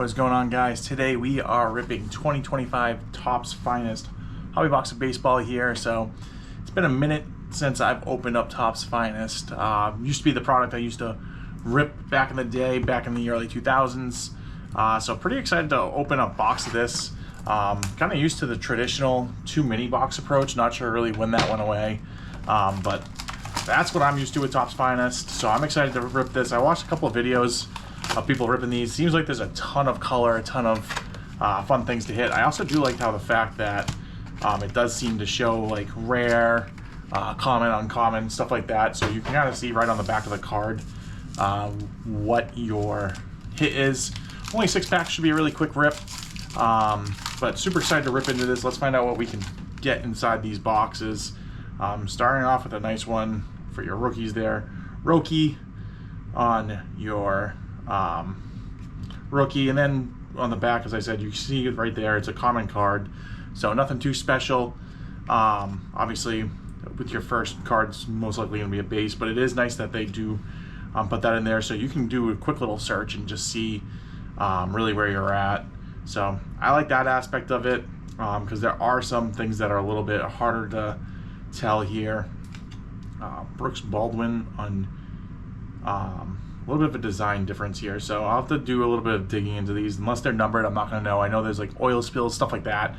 What is going on, guys? Today we are ripping 2025 Topps Finest Hobby Box of Baseball here. So it's been a minute since I've opened up Topps Finest. Used to be the product I used to rip back in the day, back in the early 2000s. So pretty excited to open a box of this. Kind of used to the traditional 2 mini box approach. Not sure really when that went away, but that's what I'm used to with Topps Finest. So I'm excited to rip this. I watched a couple of videos of people ripping these. Seems like there's a ton of color, a ton of fun things to hit. I also do like how the fact that it does seem to show like rare, common, uncommon, stuff like that. So you can kind of see right on the back of the card what your hit is. Only 6 packs, should be a really quick rip. But super excited to rip into this. Let's find out what we can get inside these boxes. Starting off with a nice one for your rookies there. Roki on your rookie, and then on the back, as I said, you see it right there, it's a common card, so nothing too special. Obviously with your first cards most likely going to be a base, but it is nice that they do put that in there so you can do a quick little search and just see really where you're at. So I like that aspect of it, because there are some things that are a little bit harder to tell here. Brooks Baldwin on a little bit of a design difference here, so I'll have to do a little bit of digging into these. Unless they're numbered, I'm not going to know. I know there's like oil spills, stuff like that,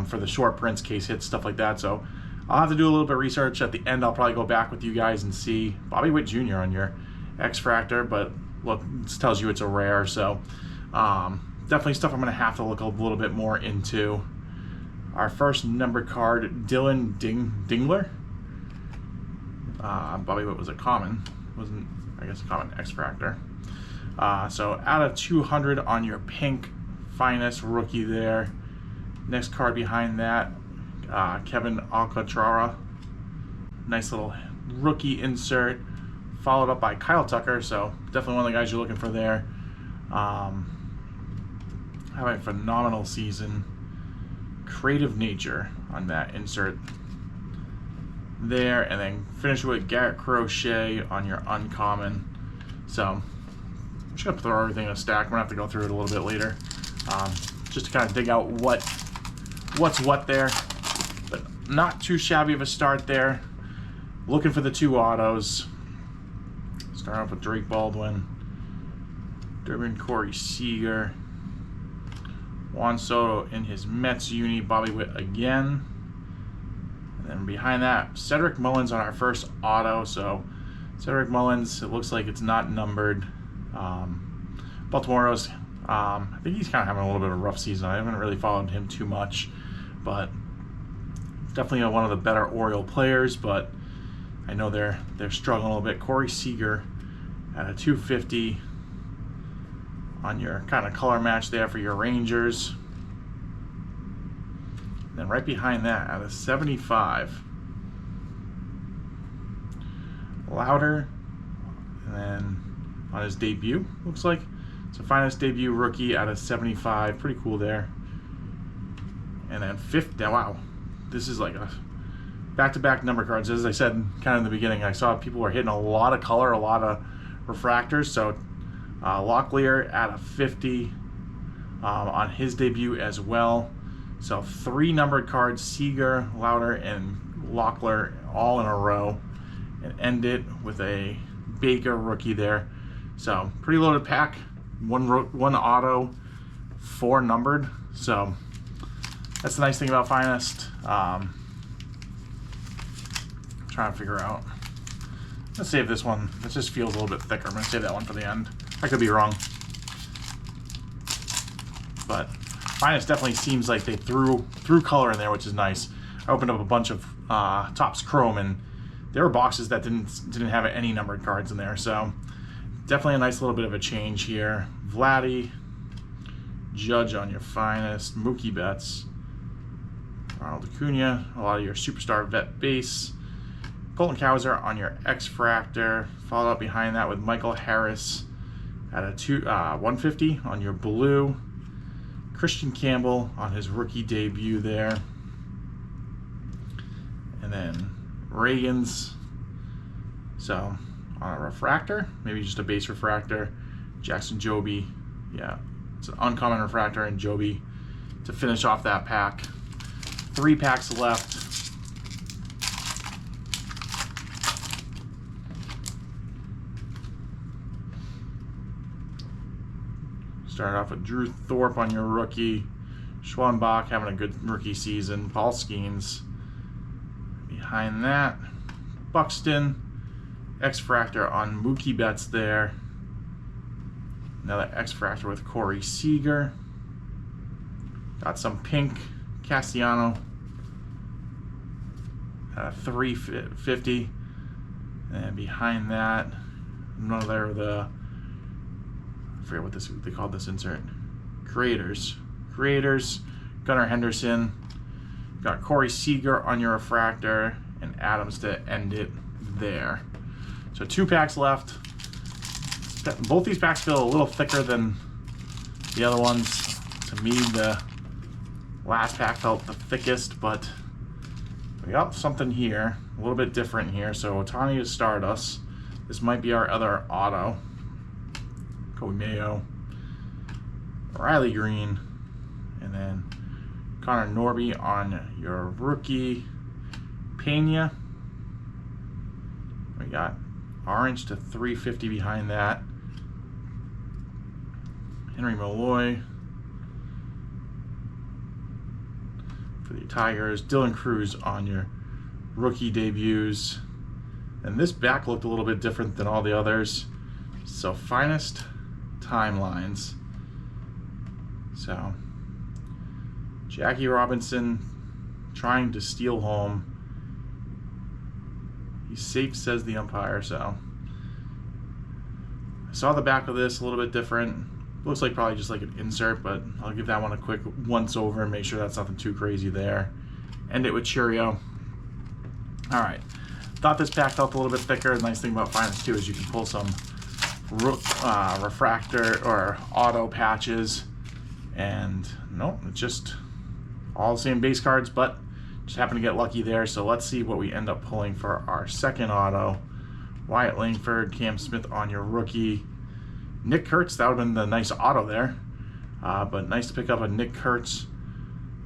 for the short prints, case hits, stuff like that, so I'll have to do a little bit of research. At the end, I'll probably go back with you guys and see Bobby Witt Jr. on your X-Fractor, but look, this tells you it's a rare, so definitely stuff I'm going to have to look a little bit more into. Our first numbered card, Dylan Dingler. Bobby Witt was a common, wasn't, I guess, a common X-Fractor. So out of 200 on your pink Finest rookie there. Next card behind that, Kevin Alcantara. Nice little rookie insert, followed up by Kyle Tucker, so definitely one of the guys you're looking for there. Having a phenomenal season. Creative Nature on that insert there, and then finish with Garrett Crochet on your uncommon. So I'm just gonna throw everything in a stack. We're gonna have to go through it a little bit later, just to kind of dig out what's what there. But not too shabby of a start there. Looking for the 2 autos. Starting off with Drake Baldwin, Durbin Corey Seager, Juan Soto in his Mets uni, Bobby Witt again. And then behind that, Cedric Mullins on our first auto. So Cedric Mullins, it looks like it's not numbered. Baltimore's, I think he's kind of having a little bit of a rough season. I haven't really followed him too much, but definitely one of the better Oriole players, but I know they're struggling a little bit. Corey Seager at a 250 on your kind of color match there for your Rangers. Then right behind that, at a 75, Louder, and then on his debut, looks like it's a Finest debut rookie at a 75, pretty cool there. And then 50, wow, this is like a back-to-back number cards. As I said kind of in the beginning, I saw people were hitting a lot of color, a lot of refractors. So Locklear at a 50 on his debut as well. So 3 numbered cards, Seager, Louder, and Locklear all in a row, and end it with a Baker rookie there. So pretty loaded pack, one auto, 4 numbered. So that's the nice thing about Finest. Trying to figure out. Let's save this one. This just feels a little bit thicker. I'm gonna save that one for the end. I could be wrong, but Finest definitely seems like they threw color in there, which is nice. I opened up a bunch of Topps Chrome, and there were boxes that didn't have any numbered cards in there. So definitely a nice little bit of a change here. Vladdy, Judge on your Finest, Mookie Betts, Ronald Acuna, a lot of your superstar vet base. Colton Cowser on your X-Fractor, followed up behind that with Michael Harris at a 150 on your blue. Christian Campbell on his rookie debut there. And then Reagan's, so on a refractor, maybe just a base refractor. Jackson Joby, yeah, It's an uncommon refractor and Joby to finish off that pack. 3 packs left. Started off with Drew Thorpe on your rookie. Schwanbach having a good rookie season. Paul Skeens. Behind that, Buxton. X-Fractor on Mookie Betts there. Another X-Fractor with Corey Seager. Got some pink Castellano at a 350. And behind that, another of the, I forget what they called this insert. Creators, Gunnar Henderson. Got Corey Seager on your refractor and Adams to end it there. So 2 packs left. Both these packs feel a little thicker than the other ones. To me, the last pack felt the thickest, but we got something here, a little bit different here. So Ohtani to Stardust. This might be our other auto. Kobe Mayo, Riley Green, and then Connor Norby on your rookie. Pena. We got orange to 350 behind that. Henry Malloy for the Tigers. Dylan Cruz on your rookie debuts. And this back looked a little bit different than all the others. So finest timelines. So Jackie Robinson trying to steal home. He's safe, says the umpire. So I saw the back of this a little bit different. Looks like probably just like an insert, but I'll give that one a quick once over and make sure that's nothing too crazy there. End it with Cheerio. All right. Thought this pack felt a little bit thicker. The nice thing about Finest too is you can pull some refractor or auto patches, and nope, it's just all the same base cards, but just happened to get lucky there. So let's see what we end up pulling for our second auto. Wyatt Langford, Cam Smith on your rookie. Nick Kurtz, that would have been the nice auto there, but nice to pick up a Nick Kurtz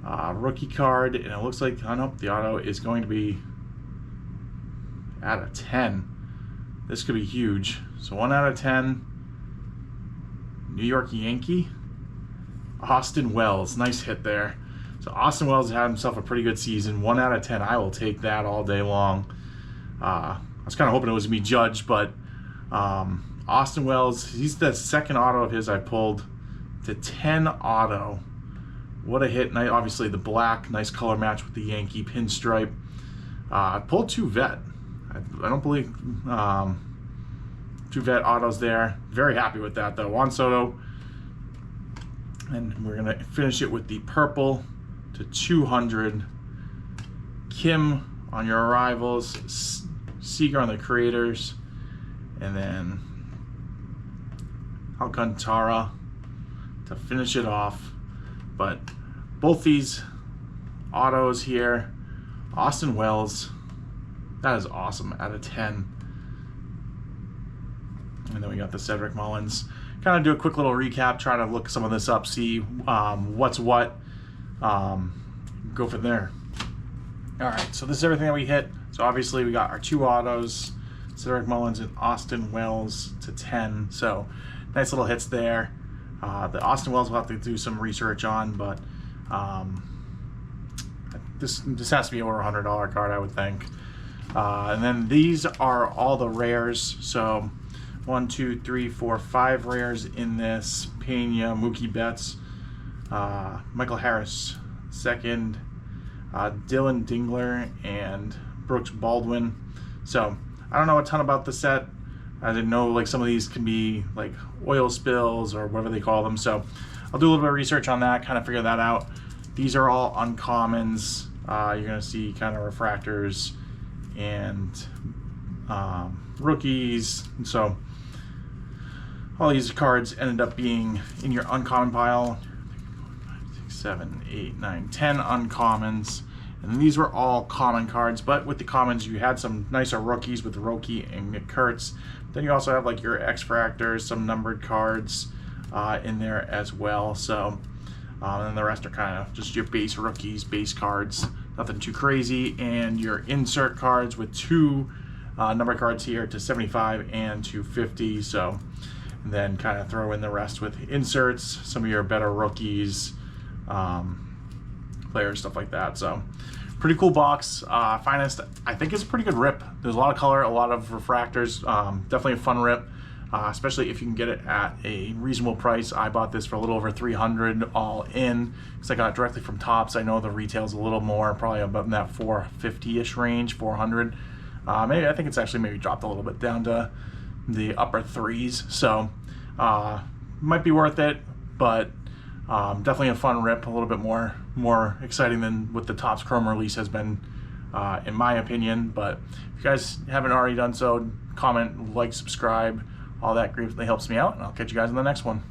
rookie card, and it looks like, I know the auto is going to be out of 10. This could be huge. So 1 out of 10. New York Yankee. Austin Wells. Nice hit there. So Austin Wells had himself a pretty good season. 1 out of 10. I will take that all day long. I was kind of hoping it was going to be Judge, but Austin Wells, he's the second auto of his I pulled to 10 auto. What a hit. Obviously the black. Nice color match with the Yankee pinstripe. I pulled 2 vet. I don't believe 2 vet autos there. Very happy with that though. Juan Soto. And we're going to finish it with the purple to 200. Kim on your arrivals. Seager on the creators. And then Alcantara to finish it off. But both these autos here. Austin Wells. That is awesome, out of 10. And then we got the Cedric Mullins. Kind of do a quick little recap, try to look some of this up, see what's what. Go from there. All right, so this is everything that we hit. So obviously we got our 2 autos, Cedric Mullins and Austin Wells to 10. So nice little hits there. The Austin Wells we'll have to do some research on, but this has to be over $100 card, I would think. And then these are all the rares. So 1, 2, 3, 4, 5 rares in this. Pena, Mookie Betts, Michael Harris, second, Dylan Dingler, and Brooks Baldwin. So I don't know a ton about the set. I didn't know like some of these can be like oil spills or whatever they call them. So I'll do a little bit of research on that, kind of figure that out. These are all uncommons. You're gonna see kind of refractors and rookies. So all these cards ended up being in your uncommon pile. 6, 7, 8, 9, 10 uncommons. And these were all common cards, but with the commons you had some nicer rookies with Roki and Nick Kurtz. Then you also have like your X-Fractors, some numbered cards, in there as well. So and then the rest are kind of just your base rookies, base cards, nothing too crazy, and your insert cards with two number cards here to 75 and 250. So and then kind of throw in the rest with inserts, some of your better rookies, players, stuff like that. So pretty cool box. Finest, I think, is a pretty good rip. There's a lot of color, a lot of refractors. Definitely a fun rip, especially if you can get it at a reasonable price. I bought this for a little over $300 all in because I got it directly from Topps. I know the retail's a little more, probably about in that 450-ish range, 400. Maybe I think it's actually maybe dropped a little bit down to the upper threes. So might be worth it, but definitely a fun rip, a little bit more exciting than what the Topps Chrome release has been, in my opinion. But if you guys haven't already done so, comment, like, subscribe, all that greatly helps me out, and I'll catch you guys in the next one.